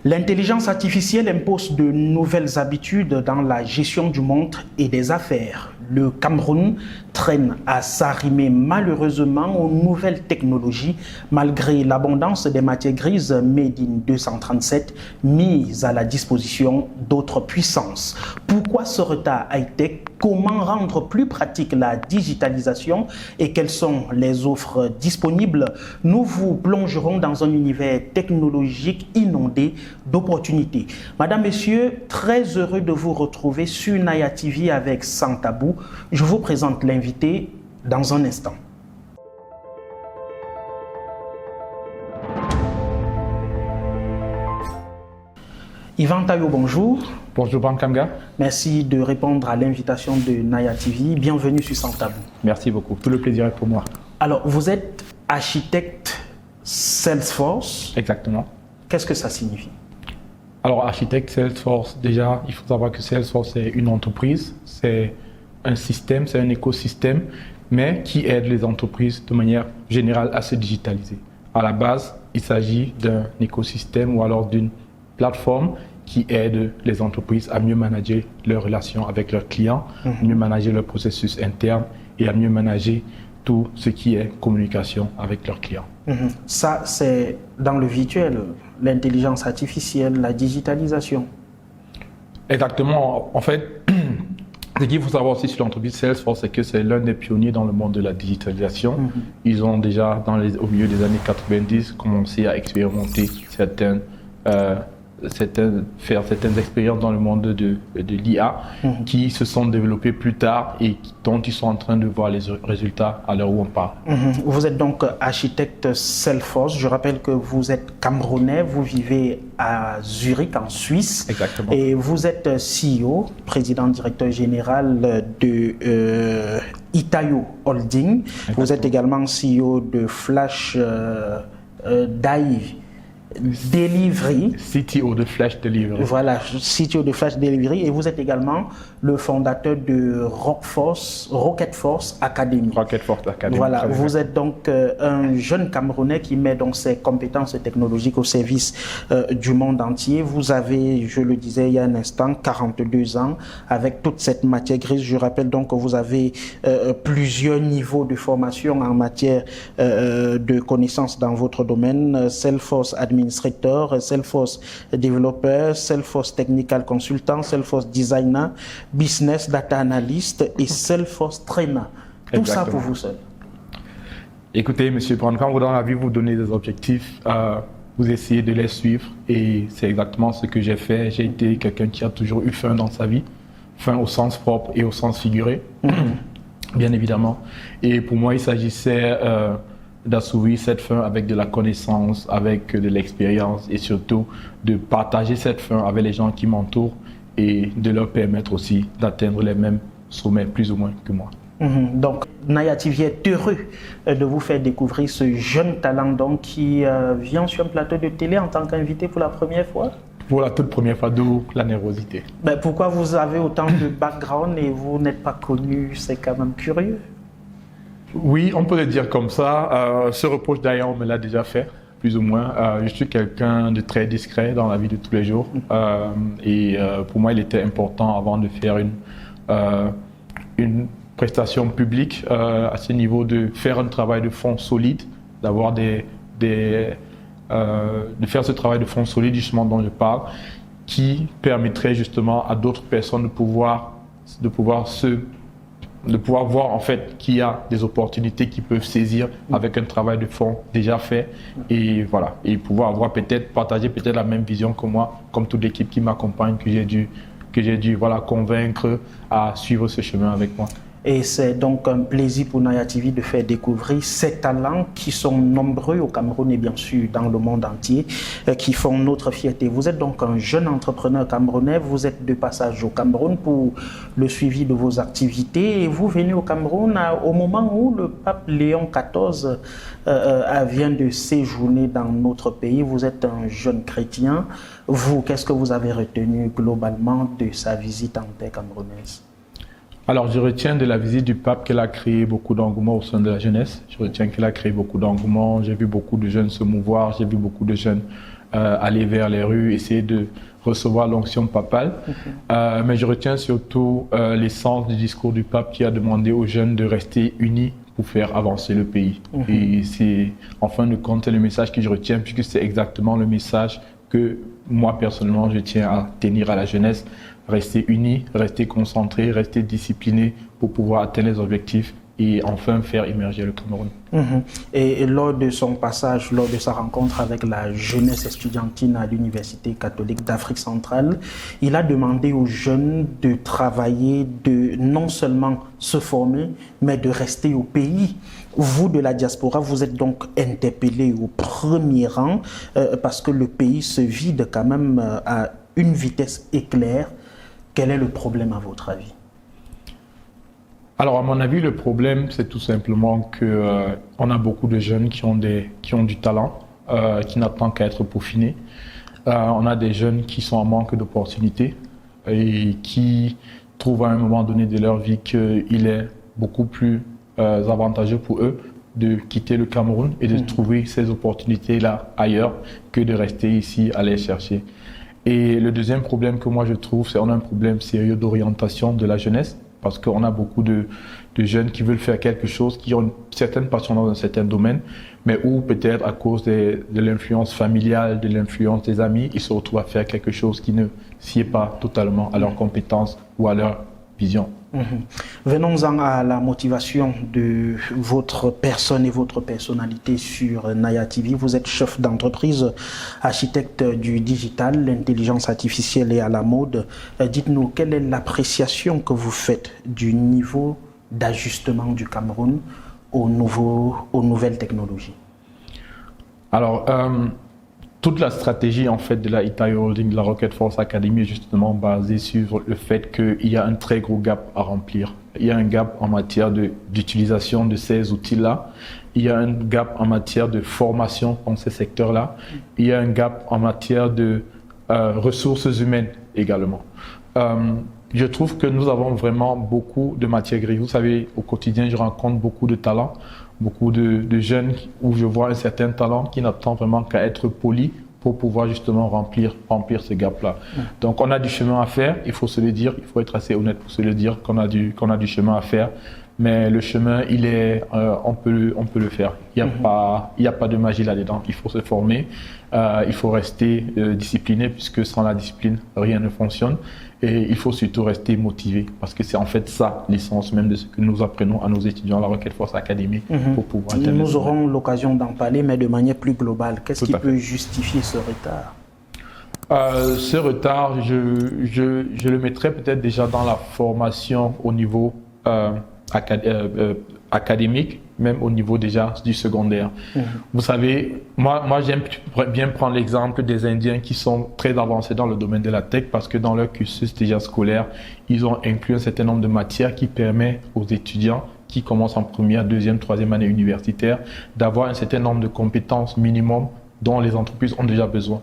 L'intelligence artificielle impose de nouvelles habitudes dans la gestion du monde et des affaires. Le Cameroun traîne à s'arrimer malheureusement aux nouvelles technologies malgré l'abondance des matières grises Made in 237 mises à la disposition d'autres puissances. Pourquoi ce retard high-tech? Comment rendre plus pratique la digitalisation et quelles sont les offres disponibles? Nous vous plongerons dans un univers technologique inondé d'opportunités. Madame, Messieurs, très heureux de vous retrouver sur Naya TV avec Sans Tabou. Je vous présente l'invité dans un instant. Yvan Tayo, bonjour. Bonjour Bankamga. Merci de répondre à l'invitation de Naya TV. Bienvenue sur Sans Tabou. Merci beaucoup. Tout le plaisir est pour moi. Alors, vous êtes architecte Salesforce. Exactement. Qu'est-ce que ça signifie? Alors, architecte Salesforce, déjà, il faut savoir que Salesforce est une entreprise, c'est un système, c'est un écosystème, mais qui aide les entreprises de manière générale à se digitaliser. À la base, il s'agit d'un écosystème ou alors d'une plateforme qui aide les entreprises à mieux manager leurs relations avec leurs clients, mieux manager leur processus interne et à mieux manager tout ce qui est communication avec leurs clients. Ça, c'est dans le virtuel, l'intelligence artificielle, la digitalisation. Exactement. En fait, ce qu'il faut savoir aussi sur l'entreprise Salesforce, c'est que c'est l'un des pionniers dans le monde de la digitalisation. Ils ont déjà, au milieu des années 90, commencé à expérimenter faire certaines expériences dans le monde de l'IA qui se sont développées plus tard et dont ils sont en train de voir les résultats à l'heure où on parle. Vous êtes donc architecte Salesforce. Je rappelle que vous êtes Camerounais, vous vivez à Zurich en Suisse. Exactement. Et vous êtes CEO, président directeur général de Itayo Holding. Exactement. Vous êtes également CEO de Flash Delivery. CTO de Flash Delivery. Voilà, CTO de Flash Delivery. Et vous êtes également le fondateur de Rocket Force Academy. Rocket Force Academy. Voilà, vous êtes donc un jeune Camerounais qui met donc ses compétences technologiques au service du monde entier. Vous avez, je le disais il y a un instant, 42 ans avec toute cette matière grise. Je rappelle donc que vous avez plusieurs niveaux de formation en matière de connaissances dans votre domaine. Salesforce Administrator, Salesforce Developer, Salesforce Technical Consultant, Salesforce Designer, Business Data Analyst et Salesforce Trainer. Tout Exactement. ça pour vous seul. Écoutez, monsieur Brand, quand vous dans la vie vous donnez des objectifs, vous essayez de les suivre et c'est exactement ce que j'ai fait. J'ai été quelqu'un qui a toujours eu faim dans sa vie, faim au sens propre et au sens figuré, bien évidemment. Et pour moi, il s'agissait d'assouvir cette faim avec de la connaissance, avec de l'expérience et surtout de partager cette faim avec les gens qui m'entourent et de leur permettre aussi d'atteindre les mêmes sommets plus ou moins que moi. Donc, Naya TV est heureux de vous faire découvrir ce jeune talent donc, qui vient sur un plateau de télé en tant qu'invité pour la première fois. Pour la toute première fois, d'où la nervosité. Ben, pourquoi vous avez autant de background et vous n'êtes pas connu? C'est quand même curieux. Oui, on peut le dire comme ça. Ce reproche d'ailleurs, on me l'a déjà fait, plus ou moins. Je suis quelqu'un de très discret dans la vie de tous les jours. Et pour moi, il était important, avant de faire une prestation publique à ce niveau, de faire un travail de fond solide, d'avoir de faire ce travail de fond solide justement dont je parle, qui permettrait justement à d'autres personnes de pouvoir voir en fait qu'il y a des opportunités qu'ils peuvent saisir avec un travail de fond déjà fait et voilà, et pouvoir avoir partager la même vision que moi, comme toute l'équipe qui m'accompagne, que j'ai dû voilà, convaincre à suivre ce chemin avec moi. Et c'est donc un plaisir pour Naya TV de faire découvrir ces talents qui sont nombreux au Cameroun et bien sûr dans le monde entier, qui font notre fierté. Vous êtes donc un jeune entrepreneur camerounais, vous êtes de passage au Cameroun pour le suivi de vos activités et vous venez au Cameroun au moment où le pape Léon XIV vient de séjourner dans notre pays. Vous êtes un jeune chrétien. Vous, qu'est-ce que vous avez retenu globalement de sa visite en terre camerounaise? Alors, je retiens de la visite du pape qu'elle a créé beaucoup d'engouement au sein de la jeunesse. Je retiens qu'elle a créé beaucoup d'engouement. J'ai vu beaucoup de jeunes se mouvoir. J'ai vu beaucoup de jeunes aller vers les rues, essayer de recevoir l'onction papale. Mais je retiens surtout l'essence du discours du pape qui a demandé aux jeunes de rester unis pour faire avancer le pays. Et c'est, en fin de compte, le message que je retiens, puisque c'est exactement le message que moi, personnellement, je tiens à tenir à la jeunesse. Rester unis, rester concentrés, rester disciplinés pour pouvoir atteindre les objectifs et enfin faire émerger le Cameroun. Et lors de son passage, lors de sa rencontre avec la jeunesse estudiantine à l'Université catholique d'Afrique centrale, il a demandé aux jeunes de travailler, de non seulement se former, mais de rester au pays. Vous, de la diaspora, vous êtes donc interpellés au premier rang parce que le pays se vide quand même à une vitesse éclair. Quel est le problème à votre avis? Alors, à mon avis, le problème, c'est tout simplement qu'on a beaucoup de jeunes qui ont du talent, qui n'attendent qu'à être peaufinés. On a des jeunes qui sont en manque d'opportunités et qui trouvent à un moment donné de leur vie qu'il est beaucoup plus avantageux pour eux de quitter le Cameroun et de trouver ces opportunités-là ailleurs que de rester ici à les chercher. Et le deuxième problème que moi je trouve, c'est qu'on a un problème sérieux d'orientation de la jeunesse. Parce qu'on a beaucoup de jeunes qui veulent faire quelque chose, qui ont une certaine passion dans un certain domaine, mais où peut-être à cause de l'influence familiale, de l'influence des amis, ils se retrouvent à faire quelque chose qui ne sied pas totalement à leurs compétences ou à leur vision. Venons-en à la motivation de votre personne et votre personnalité sur Naya TV. Vous êtes chef d'entreprise, architecte du digital, l'intelligence artificielle et à la mode. Dites-nous, quelle est l'appréciation que vous faites du niveau d'ajustement du Cameroun aux nouvelles technologies? Alors, toute la stratégie en fait de la Itaï Holding, de la Rocket Force Academy est justement basée sur le fait qu'il y a un très gros gap à remplir. Il y a un gap en matière d'utilisation de ces outils-là. Il y a un gap en matière de formation dans ces secteurs-là. Il y a un gap en matière de ressources humaines également. Je trouve que nous avons vraiment beaucoup de matière grise. Vous savez, au quotidien, je rencontre beaucoup de talents, beaucoup de jeunes où je vois un certain talent qui n'attend vraiment qu'à être poli pour pouvoir justement remplir ce gap-là. Donc on a du chemin à faire, il faut se le dire, il faut être assez honnête pour se le dire qu'on a du chemin à faire. Mais le chemin, on peut le faire. Il n'y a pas de magie là-dedans. Il faut se former, il faut rester discipliné puisque sans la discipline, rien ne fonctionne. Et il faut surtout rester motivé parce que c'est en fait ça l'essence même de ce que nous apprenons à nos étudiants à la Rocket Force Academy pour pouvoir atteindre. Nous aurons l'occasion d'en parler, mais de manière plus globale. Qu'est-ce qui peut justifier ce retard? Ce retard, je le mettrais peut-être déjà dans la formation au niveau académique, même au niveau déjà du secondaire. Vous savez, moi j'aime bien prendre l'exemple des Indiens qui sont très avancés dans le domaine de la tech parce que dans leur cursus déjà scolaire, ils ont inclus un certain nombre de matières qui permettent aux étudiants qui commencent en première, deuxième, troisième année universitaire d'avoir un certain nombre de compétences minimum dont les entreprises ont déjà besoin.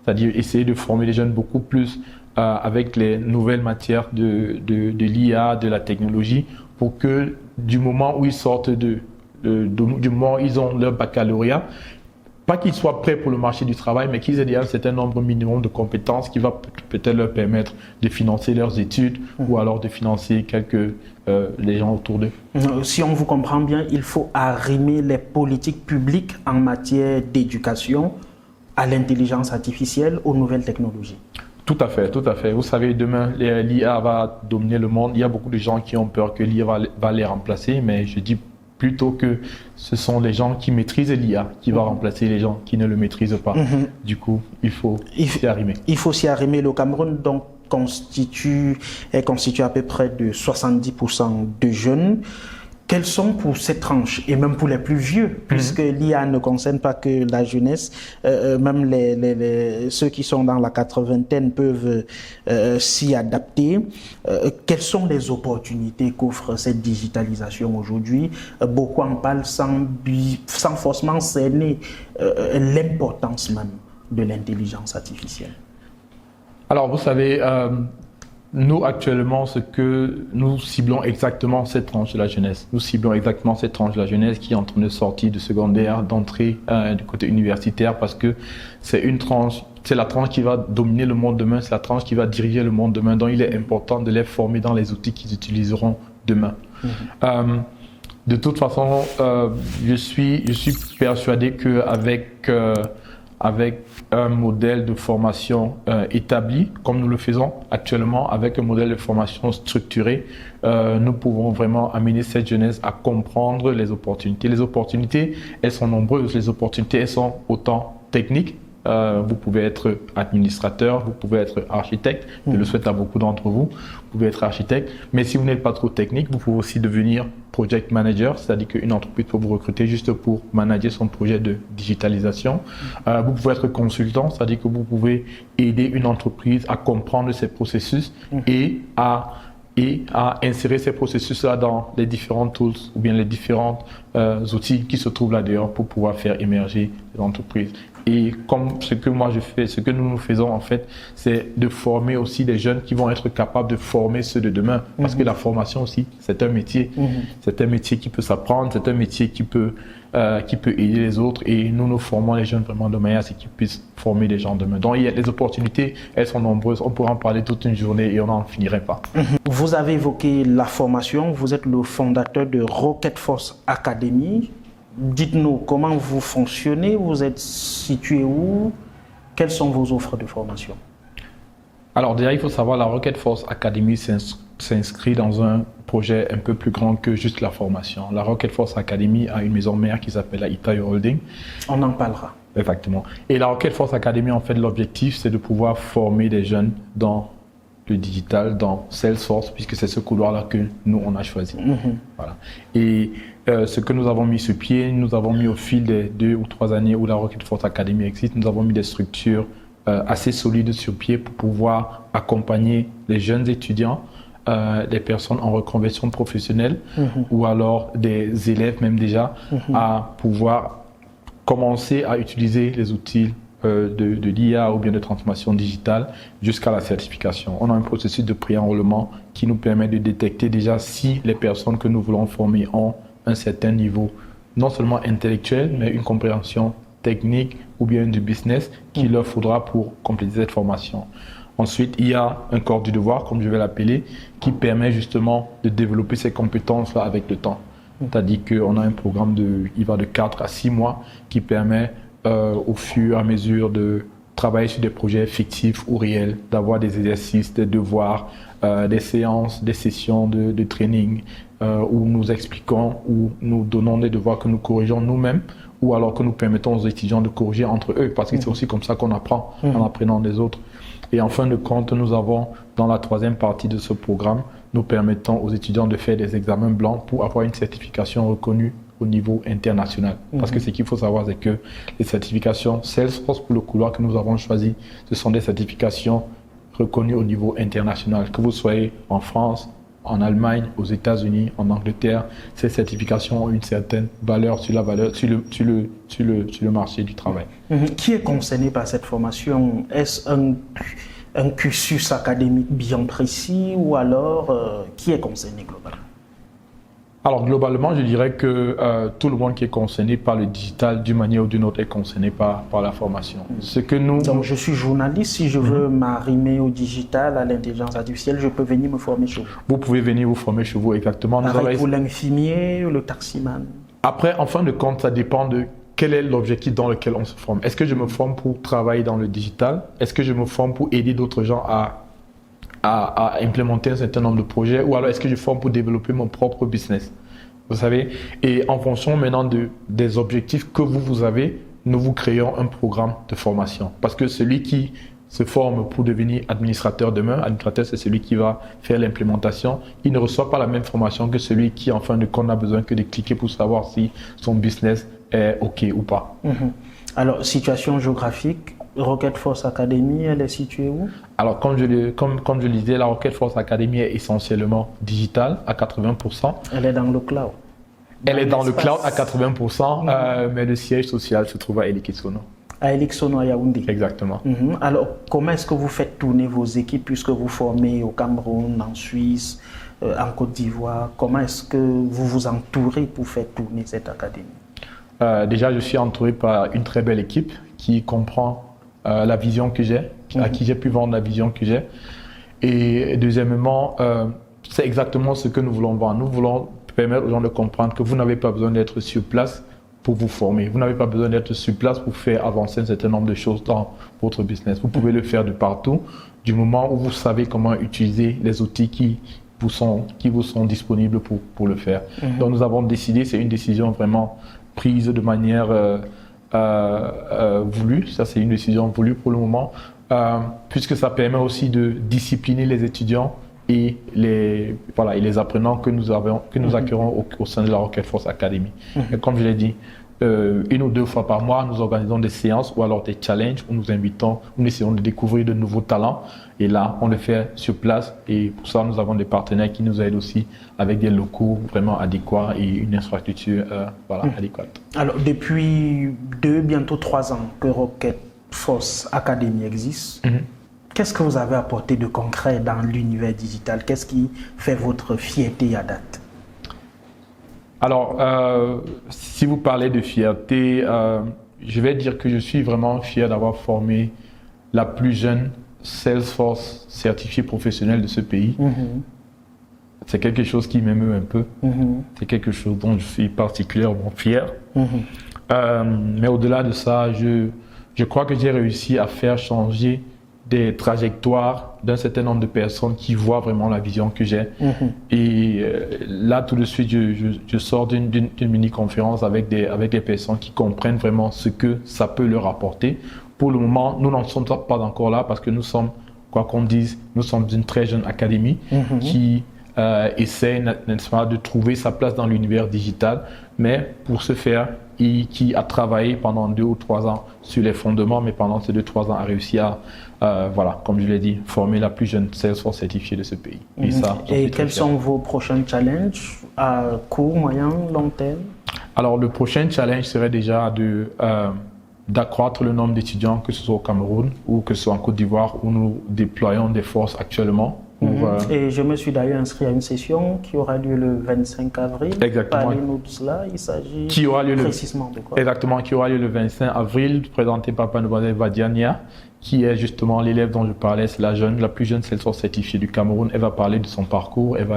C'est-à-dire essayer de former les jeunes beaucoup plus avec les nouvelles matières de l'IA, de la technologie, pour que du moment où ils sortent du moment où ils ont leur baccalauréat, pas qu'ils soient prêts pour le marché du travail, mais qu'ils aient déjà un certain nombre minimum de compétences qui va peut-être leur permettre de financer leurs études ou alors de financer les gens autour d'eux. Si on vous comprend bien, il faut arrimer les politiques publiques en matière d'éducation à l'intelligence artificielle, aux nouvelles technologies. Tout à fait, tout à fait. Vous savez, demain, l'IA va dominer le monde. Il y a beaucoup de gens qui ont peur que l'IA va les remplacer, mais je dis plutôt que ce sont les gens qui maîtrisent l'IA qui vont remplacer les gens qui ne le maîtrisent pas. Du coup, il faut s'y arrimer. Il faut s'y arrimer. Le Cameroun donc est constitué à peu près de 70% de jeunes. Quels sont pour ces tranches, et même pour les plus vieux, puisque l'IA ne concerne pas que la jeunesse, même ceux qui sont dans la 80aine peuvent s'y adapter. Quelles sont les opportunités qu'offre cette digitalisation aujourd'hui? Beaucoup en parlent sans forcément cerner l'importance même de l'intelligence artificielle. Alors, vous savez, Nous, actuellement, ce que nous ciblons exactement cette tranche de la jeunesse. Nous ciblons exactement cette tranche de la jeunesse qui est en train de sortir du secondaire, d'entrer du côté universitaire, parce que c'est la tranche qui va dominer le monde demain, c'est la tranche qui va diriger le monde demain. Donc, il est important de les former dans les outils qu'ils utiliseront demain. De toute façon, je suis persuadé qu'avec avec un modèle de formation établi, comme nous le faisons actuellement, avec un modèle de formation structuré, nous pouvons vraiment amener cette jeunesse à comprendre les opportunités. Les opportunités, elles sont nombreuses. Les opportunités, elles sont autant techniques. Vous pouvez être administrateur, vous pouvez être architecte, je le souhaite à beaucoup d'entre vous, vous pouvez être architecte, mais si vous n'êtes pas trop technique, vous pouvez aussi devenir project manager, c'est-à-dire qu'une entreprise peut vous recruter juste pour manager son projet de digitalisation. Vous pouvez être consultant, c'est-à-dire que vous pouvez aider une entreprise à comprendre ses processus et à insérer ces processus-là dans les différents tools ou bien les différents outils qui se trouvent là-dedans pour pouvoir faire émerger l'entreprise. Et comme ce que moi je fais, ce que nous faisons en fait, c'est de former aussi des jeunes qui vont être capables de former ceux de demain. Parce que la formation aussi, c'est un métier. C'est un métier qui peut s'apprendre, c'est un métier qui peut aider les autres. Et nous formons les jeunes vraiment de manière à ce qu'ils puissent former des gens demain. Donc il y a des opportunités, elles sont nombreuses. On pourra en parler toute une journée et on n'en finirait pas. Vous avez évoqué la formation, vous êtes le fondateur de Rocket Force Academy. Dites-nous comment vous fonctionnez, vous êtes situé où, quelles sont vos offres de formation? Alors déjà, il faut savoir, la Rocket Force Academy s'inscrit dans un projet un peu plus grand que juste la formation. La Rocket Force Academy a une maison mère qui s'appelle la Itayo Holding. On en parlera. Exactement. Et la Rocket Force Academy, en fait, l'objectif, c'est de pouvoir former des jeunes dans le digital, dans Salesforce, puisque c'est ce couloir-là que nous, on a choisi. Voilà. Et ce que nous avons mis sur pied, nous avons mis au fil des 2 ou 3 années où la Rocket Force Academy existe, nous avons mis des structures assez solides sur pied pour pouvoir accompagner les jeunes étudiants, des personnes en reconversion professionnelle ou alors des élèves même déjà, à pouvoir commencer à utiliser les outils de l'IA ou bien de transformation digitale jusqu'à la certification. On a un processus de pré-enrôlement qui nous permet de détecter déjà si les personnes que nous voulons former ont un certain niveau, non seulement intellectuel, mais une compréhension technique ou bien du business qu'il leur faudra pour compléter cette formation. Ensuite, il y a un corps du devoir, comme je vais l'appeler, qui permet justement de développer ces compétences-là avec le temps. C'est-à-dire qu'on a un programme il va de 4 à 6 mois qui permet au fur et à mesure de travailler sur des projets fictifs ou réels, d'avoir des exercices, des devoirs, des séances, des sessions de training où nous expliquons, où nous donnons des devoirs que nous corrigeons nous-mêmes ou alors que nous permettons aux étudiants de corriger entre eux, parce que c'est aussi comme ça qu'on apprend, en apprenant des autres. Et en fin de compte, nous avons, dans la 3e partie de ce programme, nous permettons aux étudiants de faire des examens blancs pour avoir une certification reconnue au niveau international. Parce que ce qu'il faut savoir, c'est que les certifications Salesforce pour le couloir que nous avons choisi, ce sont des certifications reconnues au niveau international. Que vous soyez en France, en Allemagne, aux États-Unis, en Angleterre, ces certifications ont une certaine valeur sur le marché du travail. Qui est concerné par cette formation? Est-ce un cursus académique bien précis ou alors qui est concerné globalement? Alors globalement, je dirais que tout le monde qui est concerné par le digital d'une manière ou d'une autre est concerné par la formation. Donc je suis journaliste, si je veux m'arrimer au digital, à l'intelligence artificielle, je peux venir me former chez vous. Vous pouvez venir vous former chez vous, exactement. Pour l'infirmier ou le taximan? Après, en fin de compte, ça dépend de quel est l'objectif dans lequel on se forme. Est-ce que je me forme pour travailler dans le digital? Est-ce que je me forme pour aider d'autres gens à implémenter un certain nombre de projets, ou alors est-ce que je forme pour développer mon propre business? Vous savez, et en fonction maintenant des objectifs que vous avez, nous vous créons un programme de formation. Parce que celui qui se forme pour devenir administrateur demain, administrateur c'est celui qui va faire l'implémentation, il ne reçoit pas la même formation que celui qui en fin de compte n'a besoin que de cliquer pour savoir si son business est OK ou pas. Alors, situation géographique, Rocket Force Academy, elle est située où? Alors, comme je le disais, la Rocket Force Academy est essentiellement digitale à 80%. Elle est dans le cloud. Elle est dans le cloud à 80%, mais le siège social se trouve à Elikitsono. À Elixono à Yaoundé. Exactement. Alors, comment est-ce que vous faites tourner vos équipes puisque vous formez au Cameroun, en Suisse, en Côte d'Ivoire? Comment est-ce que vous vous entourez pour faire tourner cette académie? Déjà, je suis entouré par une très belle équipe qui comprend la vision que j'ai, à qui j'ai pu vendre la vision que j'ai. Et deuxièmement, c'est exactement ce que nous voulons vendre. Nous voulons permettre aux gens de comprendre que vous n'avez pas besoin d'être sur place pour vous former. Vous n'avez pas besoin d'être sur place pour faire avancer un certain nombre de choses dans votre business. Vous pouvez le faire de partout, du moment où vous savez comment utiliser les outils qui vous sont disponibles pour le faire. Donc nous avons décidé, c'est une décision vraiment prise de manière voulue. Ça, c'est une décision voulue pour le moment, puisque ça permet aussi de discipliner les étudiants et les apprenants que nous accueillons au sein de la Rocket Force Academy. Et comme je l'ai dit, une ou deux fois par mois, nous organisons des séances ou alors des challenges où nous essayons de découvrir de nouveaux talents. Et là, on le fait sur place. Et pour ça, nous avons des partenaires qui nous aident aussi avec des locaux vraiment adéquats et une infrastructure adéquate. Alors, depuis 2, bientôt 3 ans que Rocket Force Academy existe, qu'est-ce que vous avez apporté de concret dans l'univers digital? Qu'est-ce qui fait votre fierté à date? Alors, si vous parlez de fierté, je vais dire que je suis vraiment fier d'avoir formé la plus jeune Salesforce certifiée professionnelle de ce pays. C'est quelque chose qui m'émeut un peu. C'est quelque chose dont je suis particulièrement fier. Mais au-delà de ça, je crois que j'ai réussi à faire changer des trajectoires d'un certain nombre de personnes qui voient vraiment la vision que j'ai. Et là, tout de suite, je sors d'une mini-conférence avec des personnes qui comprennent vraiment ce que ça peut leur apporter. Pour le moment, nous n'en sommes pas encore là parce que nous sommes, quoi qu'on dise, nous sommes une très jeune académie qui essaie, n'est-ce pas, de trouver sa place dans l'univers digital. Mais pour ce faire, qui a travaillé pendant 2 ou 3 ans sur les fondements, mais pendant ces 2-3 ans a réussi à, comme je l'ai dit, former la plus jeune Salesforce certifiée de ce pays. Et quels sont vos prochains challenges à court, moyen, long terme? Alors, le prochain challenge serait déjà d'accroître le nombre d'étudiants, que ce soit au Cameroun ou que ce soit en Côte d'Ivoire, où nous déployons des forces actuellement. Et je me suis d'ailleurs inscrit à une session qui aura lieu le 25 avril. Exactement. Parlez-nous de cela, il s'agit précisément de quoi? Exactement, qui aura lieu le 25 avril, présenté par Mademoiselle Vadiania, qui est justement l'élève dont je parlais, c'est la plus jeune Salesforce certifiée du Cameroun. Elle va parler de son parcours, elle va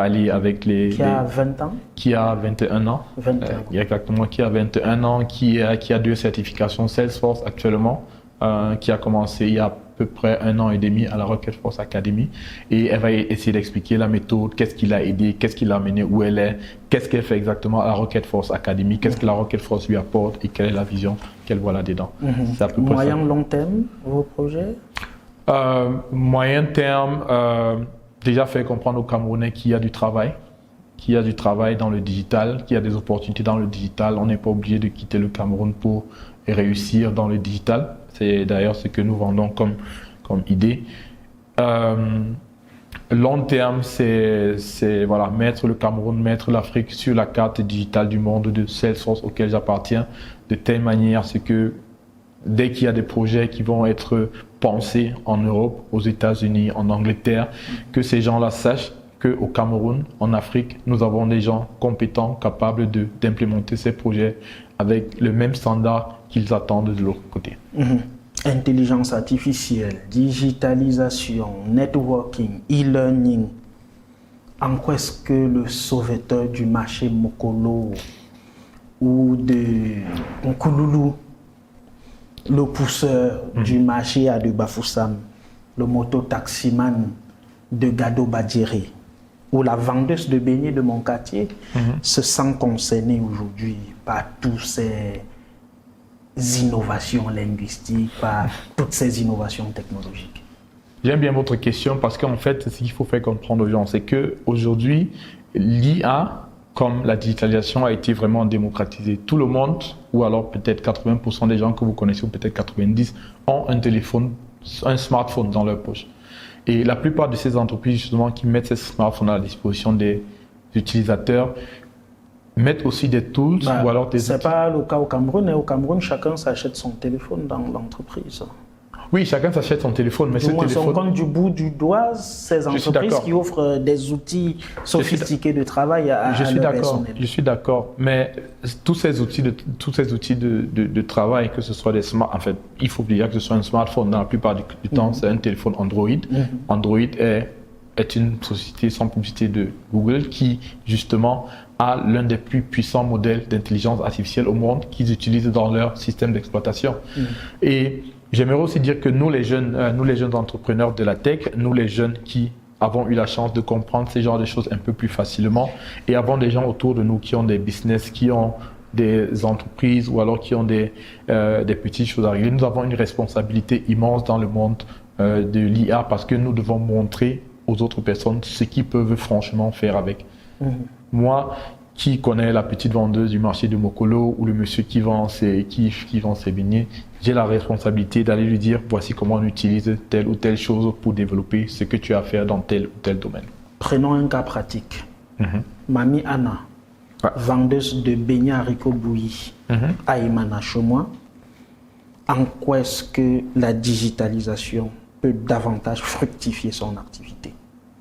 aller avec Qui a 20 ans? Qui a 21 ans. 21. Exactement, qui a 21 ans, qui a 2 certifications Salesforce actuellement, qui a commencé il y a à peu près 1 an et demi à la Rocket Force Academy, et elle va essayer d'expliquer la méthode, qu'est-ce qui l'a aidé, qu'est-ce qui l'a amené où elle est, qu'est-ce qu'elle fait exactement à la Rocket Force Academy, qu'est-ce que la Rocket Force lui apporte et quelle est la vision qu'elle voit là-dedans. C'est à peu près moyen, long terme, vos projets? Moyen terme, déjà faire comprendre aux Camerounais qu'il y a du travail, dans le digital, qu'il y a des opportunités dans le digital. On n'est pas obligé de quitter le Cameroun pour réussir dans le digital. C'est d'ailleurs ce que nous vendons comme idée. Long terme, c'est mettre le Cameroun, mettre l'Afrique sur la carte digitale du monde de Salesforce auquel j'appartiens, de telle manière que dès qu'il y a des projets qui vont être pensés en Europe, aux États-Unis, en Angleterre, que ces gens-là sachent qu'au Cameroun, en Afrique, nous avons des gens compétents, capables d'implémenter ces projets avec le même standard qu'ils attendent de l'autre côté. Intelligence artificielle, digitalisation, networking, e-learning. En quoi est-ce que le sauveteur du marché Mokolo ou de Nkouloulou, le pousseur du marché à de Bafoussam, le moto-taximan de Gado Badjéré ou la vendeuse de beignets de mon quartier se sent concerné aujourd'hui par tous ces innovations linguistiques, par toutes ces innovations technologiques? J'aime bien votre question parce qu'en fait, ce qu'il faut faire comprendre aux gens, c'est qu'aujourd'hui, l'IA, comme la digitalisation, a été vraiment démocratisée. Tout le monde, ou alors peut-être 80% des gens que vous connaissez, ou peut-être 90%, ont un téléphone, un smartphone dans leur poche. Et la plupart de ces entreprises, justement, qui mettent ces smartphones à la disposition des utilisateurs, mettre aussi des tools ou alors des c'est outils. pas le cas au Cameroun. Au Cameroun, chacun s'achète son téléphone dans l'entreprise. Oui, chacun s'achète son téléphone, mais Du ce moins, téléphone... on compte du bout du doigt ces entreprises qui offrent des outils sophistiqués de travail à leur personnel. Je suis d'accord, mais tous ces outils de travail, que ce soit des smart, en fait, il faut dire que ce soit un smartphone. Dans la plupart du temps, c'est un téléphone Android. Android est une société sans publicité de Google qui, justement, a l'un des plus puissants modèles d'intelligence artificielle au monde qu'ils utilisent dans leur système d'exploitation. Et j'aimerais aussi dire que nous les jeunes entrepreneurs de la tech, nous les jeunes qui avons eu la chance de comprendre ces genres de choses un peu plus facilement et avons des gens autour de nous qui ont des business, qui ont des entreprises ou alors qui ont des petites choses à régler, nous avons une responsabilité immense dans le monde de l'IA parce que nous devons montrer aux autres personnes ce qu'ils peuvent franchement faire avec. Moi, qui connais la petite vendeuse du marché de Mokolo ou le monsieur qui vend ses beignets, j'ai la responsabilité d'aller lui dire voici comment on utilise telle ou telle chose pour développer ce que tu as à faire dans tel ou tel domaine. Prenons un cas pratique. Mamie Anna, vendeuse de beignets haricots bouillis à Imana chez moi. En quoi est-ce que la digitalisation peut davantage fructifier son activité?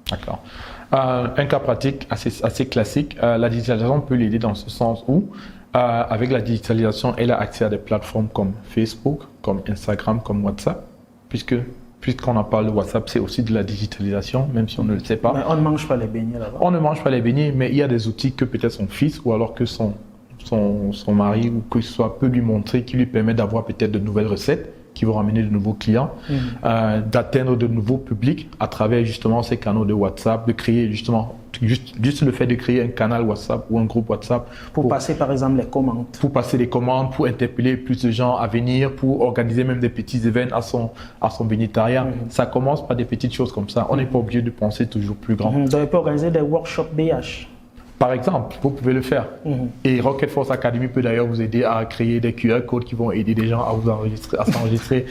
D'accord. Un cas pratique assez classique, la digitalisation peut l'aider dans ce sens où, avec la digitalisation, elle a accès à des plateformes comme Facebook, comme Instagram, comme WhatsApp, puisqu'on en parle de WhatsApp, c'est aussi de la digitalisation, même si on ne le sait pas. Mais on ne mange pas les beignets là-bas. On ne mange pas les beignets, mais il y a des outils que peut-être son fils ou alors que son mari ou que ce soit peut lui montrer, qui lui permet d'avoir peut-être de nouvelles recettes qui vont ramener de nouveaux clients, d'atteindre de nouveaux publics à travers justement ces canaux de WhatsApp, de créer justement, juste le fait de créer un canal WhatsApp ou un groupe WhatsApp. Pour passer par exemple les commandes. Pour passer les commandes, pour interpeller plus de gens à venir, pour organiser même des petits événements à son bénétariat. Ça commence par des petites choses comme ça. On n'est pas obligé de penser toujours plus grand. Vous avez pu organiser des workshops BH. Par exemple, vous pouvez le faire. Et Rocket Force Academy peut d'ailleurs vous aider à créer des QR codes qui vont aider des gens à vous enregistrer, à s'enregistrer.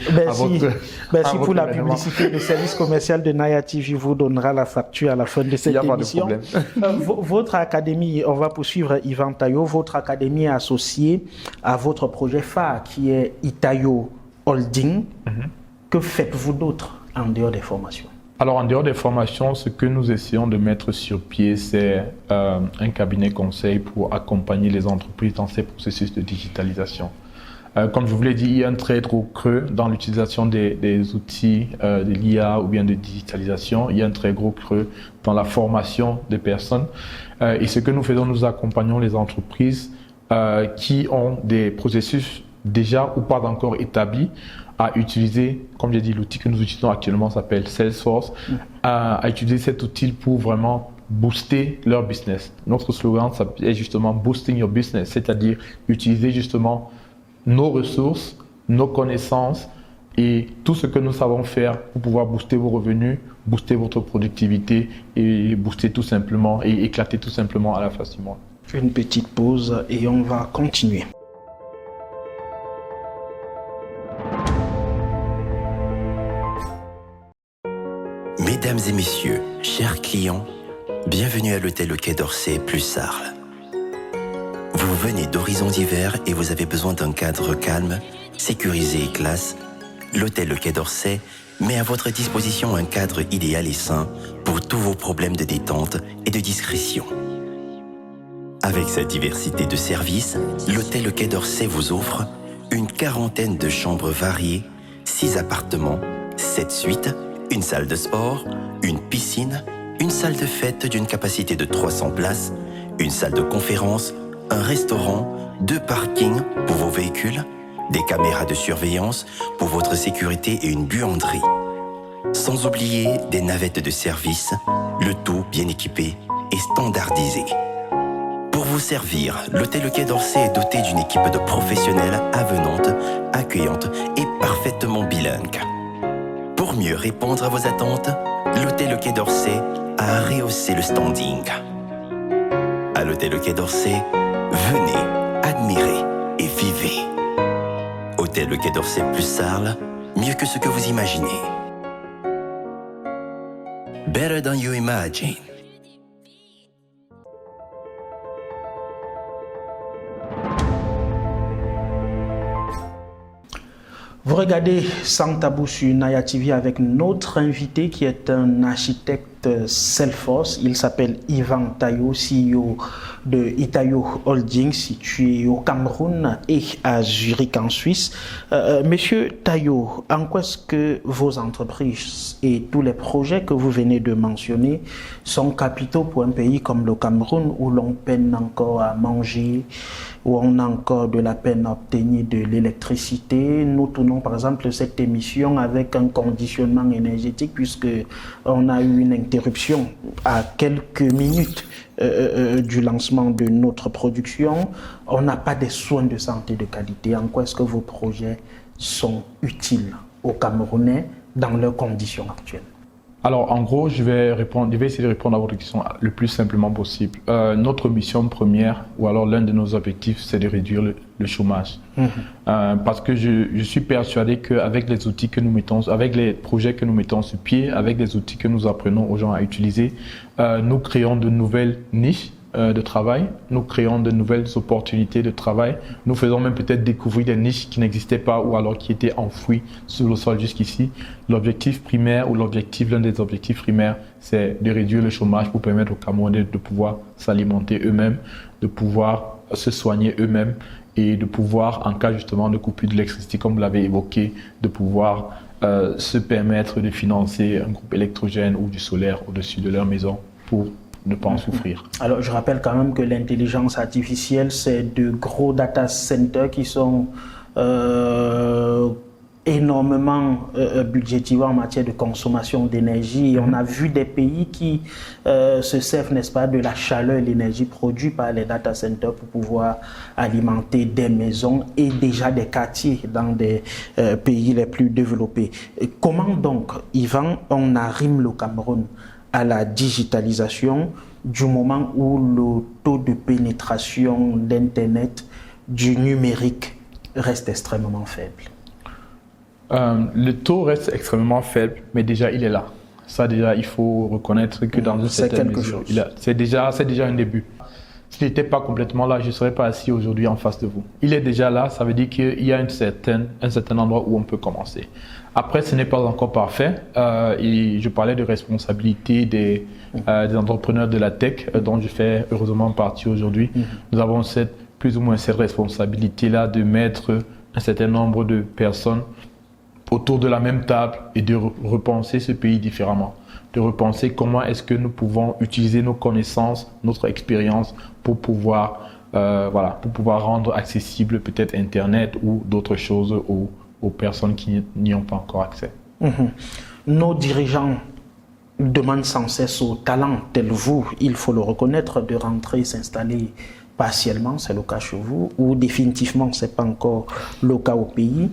Merci pour la publicité. Le service commercial de Naya TV vous donnera la facture à la fin de cette émission. Il n'y a pas de problème. Votre académie, on va poursuivre Yvan Tayo, votre académie est associée à votre projet phare qui est Itayo Holding. Que faites-vous d'autre en dehors des formations? Alors, en dehors des formations, ce que nous essayons de mettre sur pied, c'est un cabinet conseil pour accompagner les entreprises dans ces processus de digitalisation. Comme je vous l'ai dit, il y a un très gros creux dans l'utilisation des outils de l'IA ou bien de digitalisation. Il y a un très gros creux dans la formation des personnes. Et ce que nous faisons, nous accompagnons les entreprises qui ont des processus déjà ou pas encore établis à utiliser, comme j'ai dit, l'outil que nous utilisons actuellement s'appelle Salesforce, à utiliser cet outil pour vraiment booster leur business. Notre slogan est justement Boosting Your Business, c'est-à-dire utiliser justement nos ressources, nos connaissances et tout ce que nous savons faire pour pouvoir booster vos revenus, booster votre productivité et booster tout simplement et éclater tout simplement à la face du monde. Une petite pause et on va continuer. Mesdames et messieurs, chers clients, bienvenue à l'hôtel Le Quai d'Orsay plus Sarles. Vous venez d'horizons divers et vous avez besoin d'un cadre calme, sécurisé et classe. L'hôtel Le Quai d'Orsay met à votre disposition un cadre idéal et sain pour tous vos problèmes de détente et de discrétion. Avec sa diversité de services, l'hôtel Le Quai d'Orsay vous offre une quarantaine de chambres variées, 6 appartements, 7 suites, une salle de sport, une piscine, une salle de fête d'une capacité de 300 places, une salle de conférence, un restaurant, 2 parkings pour vos véhicules, des caméras de surveillance pour votre sécurité et une buanderie. Sans oublier des navettes de service, le tout bien équipé et standardisé. Pour vous servir, l'hôtel Le Quai d'Orsay est doté d'une équipe de professionnels avenantes, accueillantes et parfaitement bilingues. Pour mieux répondre à vos attentes, l'hôtel Le Quai d'Orsay a rehaussé le standing. À l'hôtel Le Quai d'Orsay, venez, admirez et vivez. Hôtel Le Quai d'Orsay plus Sarles, mieux que ce que vous imaginez. Better than you imagine. Vous regardez Sans Tabou sur Naya TV avec notre invité qui est un architecte Salesforce. Il s'appelle Yvan Tayo, CEO de Itayo Holdings, situé au Cameroun et à Zurich en Suisse. Monsieur Tayo, en quoi est-ce que vos entreprises et tous les projets que vous venez de mentionner sont capitaux pour un pays comme le Cameroun où l'on peine encore à manger, où on a encore de la peine à obtenir de l'électricité? Nous tournons par exemple cette émission avec un conditionnement énergétique puisque on a eu une interruption à quelques minutes du lancement de notre production. On n'a pas des soins de santé de qualité. En quoi est-ce que vos projets sont utiles aux Camerounais dans leurs conditions actuelles? Alors, en gros, je vais essayer de répondre à votre question le plus simplement possible. Notre mission première, ou alors l'un de nos objectifs, c'est de réduire le chômage. Parce que je suis persuadé qu'avec les outils que nous mettons, avec les projets que nous mettons sur pied, avec les outils que nous apprenons aux gens à utiliser, nous créons de nouvelles niches de travail, nous créons de nouvelles opportunités de travail, nous faisons même peut-être découvrir des niches qui n'existaient pas ou alors qui étaient enfouies sous le sol jusqu'ici. L'objectif primaire ou l'un des objectifs primaires, c'est de réduire le chômage pour permettre aux Camerounais de pouvoir s'alimenter eux-mêmes, de pouvoir se soigner eux-mêmes et de pouvoir, en cas justement de coupure d'électricité, comme vous l'avez évoqué, de pouvoir se permettre de financer un groupe électrogène ou du solaire au-dessus de leur maison pour ne pas en souffrir. Alors, je rappelle quand même que l'intelligence artificielle, c'est de gros data centers qui sont énormément budgétivés en matière de consommation d'énergie. Et on a vu des pays qui se servent, n'est-ce pas, de la chaleur et l'énergie produite par les data centers pour pouvoir alimenter des maisons et déjà des quartiers dans des pays les plus développés. Et comment donc, Yvan, on arrime le Cameroun à la digitalisation du moment où le taux de pénétration d'Internet, du numérique, reste extrêmement faible? Le taux reste extrêmement faible, mais déjà il est là. Ça déjà, il faut reconnaître que dans une certaine mesure, c'est déjà un début. S'il n'était pas complètement là, je ne serais pas assis aujourd'hui en face de vous. Il est déjà là, ça veut dire qu'il y a un certain endroit où on peut commencer. Après, ce n'est pas encore parfait. Et je parlais de responsabilité des entrepreneurs de la tech, dont je fais heureusement partie aujourd'hui. Nous avons plus ou moins cette responsabilité-là de mettre un certain nombre de personnes autour de la même table et de repenser ce pays différemment. De repenser comment est-ce que nous pouvons utiliser nos connaissances, notre expérience pour pouvoir rendre accessible peut-être Internet ou d'autres choses aux personnes qui n'y ont pas encore accès. Nos dirigeants demandent sans cesse aux talents tels vous, il faut le reconnaître, de rentrer et s'installer partiellement, c'est le cas chez vous, ou définitivement, ce n'est pas encore le cas au pays.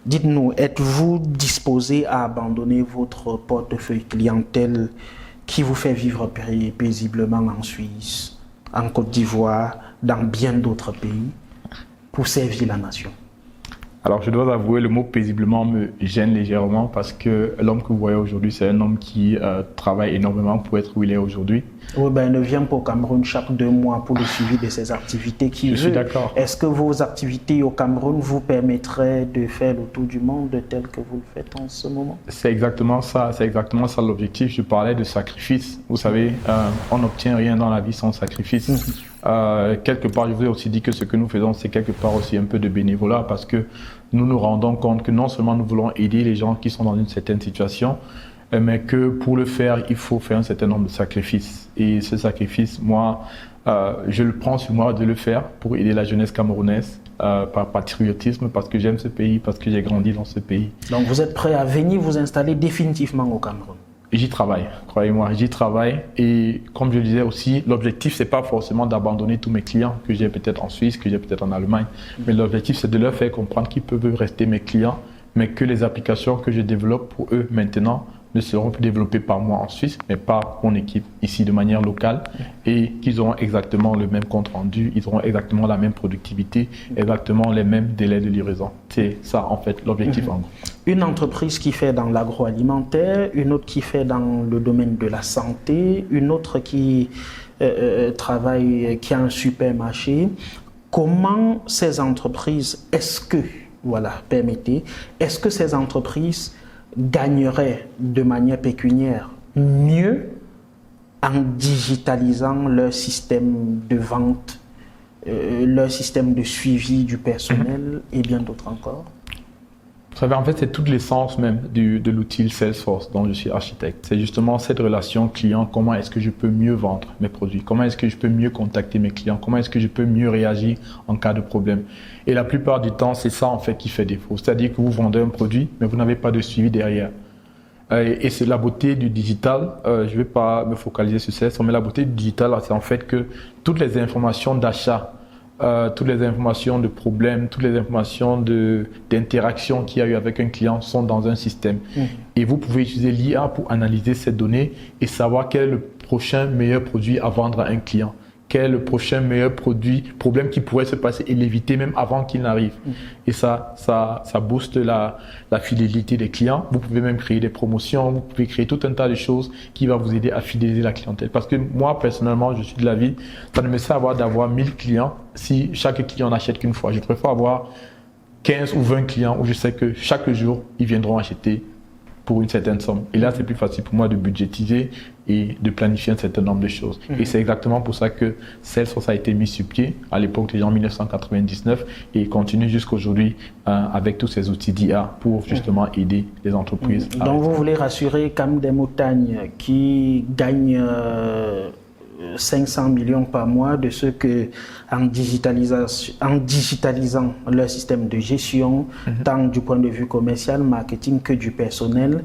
Dites-nous, êtes-vous disposé à abandonner votre portefeuille clientèle qui vous fait vivre paisiblement en Suisse, en Côte d'Ivoire, dans bien d'autres pays, pour servir la nation? Alors, je dois avouer, le mot paisiblement me gêne légèrement parce que l'homme que vous voyez aujourd'hui, c'est un homme qui travaille énormément pour être où il est aujourd'hui. Oui, ben, il ne vient pas au Cameroun chaque 2 mois pour le suivi de ses activités qu'il veut. Je suis d'accord. Est-ce que vos activités au Cameroun vous permettraient de faire le tour du monde tel que vous le faites en ce moment? C'est exactement ça l'objectif. Je parlais de sacrifice. Vous savez, on n'obtient rien dans la vie sans sacrifice. Quelque part, je vous ai aussi dit que ce que nous faisons, c'est quelque part aussi un peu de bénévolat parce que nous nous rendons compte que non seulement nous voulons aider les gens qui sont dans une certaine situation, mais que pour le faire, il faut faire un certain nombre de sacrifices. Et ce sacrifice, moi, je le prends sur moi de le faire pour aider la jeunesse camerounaise, par patriotisme, parce que j'aime ce pays, parce que j'ai grandi dans ce pays. Donc vous êtes prêt à venir vous installer définitivement au Cameroun? J'y travaille, croyez-moi, j'y travaille. Et comme je le disais aussi, l'objectif, c'est pas forcément d'abandonner tous mes clients que j'ai peut-être en Suisse, que j'ai peut-être en Allemagne. Mais l'objectif, c'est de leur faire comprendre qu'ils peuvent rester mes clients, mais que les applications que je développe pour eux maintenant ne seront plus développées par moi en Suisse, mais par mon équipe ici de manière locale, et qu'ils auront exactement le même compte rendu, ils auront exactement la même productivité, exactement les mêmes délais de livraison. C'est ça en fait l'objectif en gros. Une entreprise qui fait dans l'agroalimentaire, une autre qui fait dans le domaine de la santé, une autre qui travaille, qui a un supermarché. Comment ces entreprises, est-ce que voilà, permettez, est-ce que ces entreprises gagneraient de manière pécuniaire mieux en digitalisant leur système de vente, leur système de suivi du personnel et bien d'autres encore? Vous savez, en fait, c'est toute l'essence même de l'outil Salesforce dont je suis architecte. C'est justement cette relation client. Comment est-ce que je peux mieux vendre mes produits? Comment est-ce que je peux mieux contacter mes clients? Comment est-ce que je peux mieux réagir en cas de problème? Et la plupart du temps, c'est ça en fait qui fait défaut. C'est-à-dire que vous vendez un produit, mais vous n'avez pas de suivi derrière. Et c'est la beauté du digital. Je ne vais pas me focaliser sur ça, mais la beauté du digital, c'est en fait que toutes les informations d'achat, toutes les informations de problèmes, toutes les informations d'interaction qu'il y a eu avec un client sont dans un système. Et vous pouvez utiliser l'IA pour analyser ces données et savoir quel est le prochain meilleur produit à vendre à un client. Quel est le prochain meilleur problème qui pourrait se passer et l'éviter même avant qu'il n'arrive. Et ça booste la fidélité des clients. Vous pouvez même créer des promotions, vous pouvez créer tout un tas de choses qui va vous aider à fidéliser la clientèle. Parce que moi, personnellement, je suis de l'avis, ça ne me sert à rien d'avoir 1000 clients si chaque client n'achète qu'une fois. Je préfère avoir 15 ou 20 clients où je sais que chaque jour, ils viendront acheter pour une certaine somme. Et là, c'est plus facile pour moi de budgétiser et de planifier un certain nombre de choses. Et c'est exactement pour ça que Salesforce a été mis sur pied à l'époque déjà en 1999 et continue jusqu'aujourd'hui avec tous ces outils d'IA pour justement aider les entreprises. Donc vous voulez rassurer Cam des Montagnes qui gagne 500 millions par mois de ceux que, en digitalisant leur système de gestion, tant du point de vue commercial, marketing que du personnel,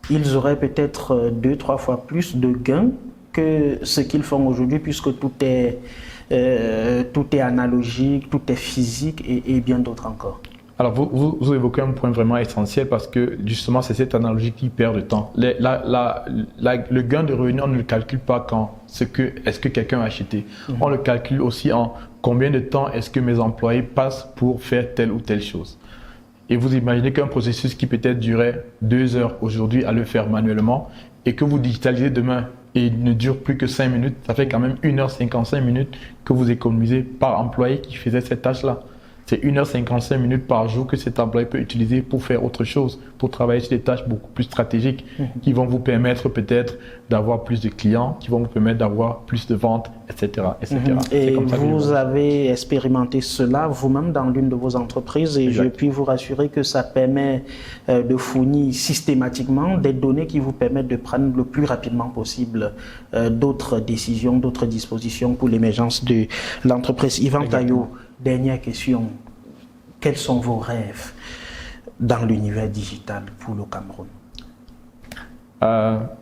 ils auraient peut-être 2-3 fois plus de gains que ce qu'ils font aujourd'hui, puisque tout est analogique, tout est physique et bien d'autres encore. Alors, vous évoquez un point vraiment essentiel parce que justement, c'est cette analogie qui perd de temps. Le gain de revenu, on ne le calcule pas quand est-ce que quelqu'un a acheté. On le calcule aussi en combien de temps est-ce que mes employés passent pour faire telle ou telle chose. Et vous imaginez qu'un processus qui peut-être durait 2 heures aujourd'hui à le faire manuellement et que vous digitalisez demain et il ne dure plus que 5 minutes, ça fait quand même 1h55 minutes que vous économisez par employé qui faisait cette tâche-là. C'est 1h55 minutes par jour que cet employé peut utiliser pour faire autre chose, pour travailler sur des tâches beaucoup plus stratégiques qui vont vous permettre peut-être d'avoir plus de clients, qui vont vous permettre d'avoir plus de ventes, etc. Et vous avez expérimenté cela vous-même dans l'une de vos entreprises et je puis vous rassurer que ça permet de fournir systématiquement des données qui vous permettent de prendre le plus rapidement possible d'autres décisions, d'autres dispositions pour l'émergence de l'entreprise. Yvan Tayo, dernière question. Quels sont vos rêves dans l'univers digital pour le Cameroun?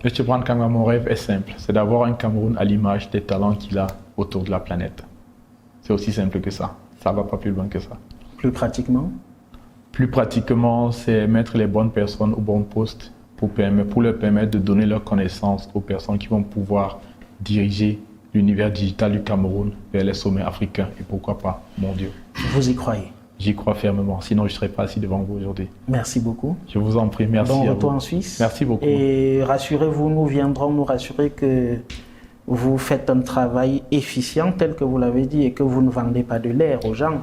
Monsieur Brand Kanga, mon rêve est simple. C'est d'avoir un Cameroun à l'image des talents qu'il a autour de la planète. C'est aussi simple que ça. Ça ne va pas plus loin que ça. Plus pratiquement? Plus pratiquement, c'est mettre les bonnes personnes au bon poste pour leur permettre de donner leurs connaissances aux personnes qui vont pouvoir diriger l'univers digital du Cameroun vers les sommets africains et pourquoi pas mondiaux. Vous y croyez? J'y crois fermement, sinon je ne serais pas assis devant vous aujourd'hui. Merci beaucoup. Je vous en prie, merci bon à retour vous. En Suisse. Merci beaucoup. Et rassurez-vous, nous viendrons nous rassurer que vous faites un travail efficient tel que vous l'avez dit et que vous ne vendez pas de l'air aux gens.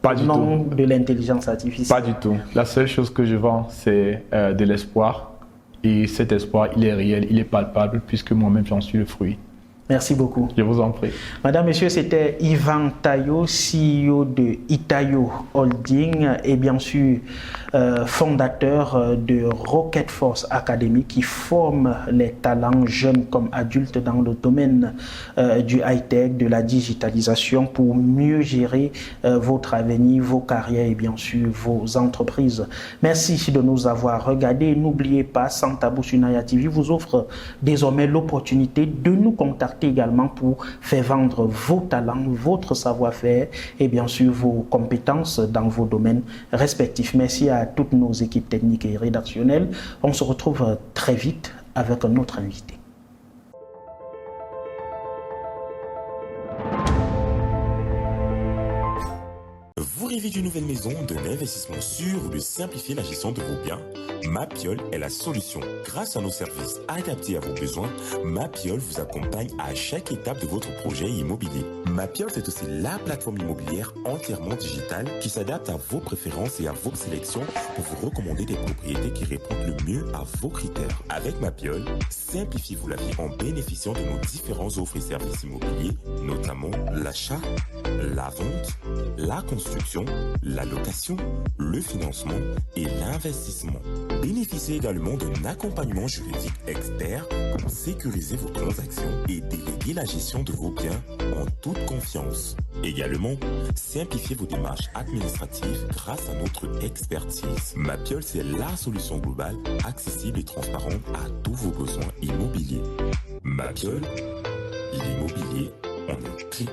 Pas du non tout. De l'intelligence artificielle. Pas du tout. La seule chose que je vends, c'est de l'espoir. Et cet espoir, il est réel, il est palpable puisque moi-même j'en suis le fruit. Merci beaucoup. Je vous en prie. Madame, Monsieur, c'était Yvan Tayo, CEO de Itayo Holding et bien sûr fondateur de Rocket Force Academy qui forme les talents jeunes comme adultes dans le domaine du high-tech, de la digitalisation pour mieux gérer votre avenir, vos carrières et bien sûr vos entreprises. Merci de nous avoir regardés. N'oubliez pas, Sans Tabou sur Naya TV vous offre désormais l'opportunité de nous contacter également pour faire vendre vos talents, votre savoir-faire et bien sûr vos compétences dans vos domaines respectifs. Merci à toutes nos équipes techniques et rédactionnelles. On se retrouve très vite avec un autre invité. Vous rêvez d'une nouvelle maison, d'un investissement sûr ou de simplifier la gestion de vos biens? Mapiol est la solution. Grâce à nos services adaptés à vos besoins, Mapiol vous accompagne à chaque étape de votre projet immobilier. Mapiol, c'est aussi la plateforme immobilière entièrement digitale qui s'adapte à vos préférences et à vos sélections pour vous recommander des propriétés qui répondent le mieux à vos critères. Avec Mapiol, simplifiez-vous la vie en bénéficiant de nos différents offres et services immobiliers, notamment l'achat, la vente, la construction, la location, le financement et l'investissement. Bénéficiez également d'un accompagnement juridique expert pour sécuriser vos transactions et déléguer la gestion de vos biens en toute confiance. Également, simplifiez vos démarches administratives grâce à notre expertise. Mapiol, c'est la solution globale, accessible et transparente à tous vos besoins immobiliers. Mapiol, l'immobilier en un clic.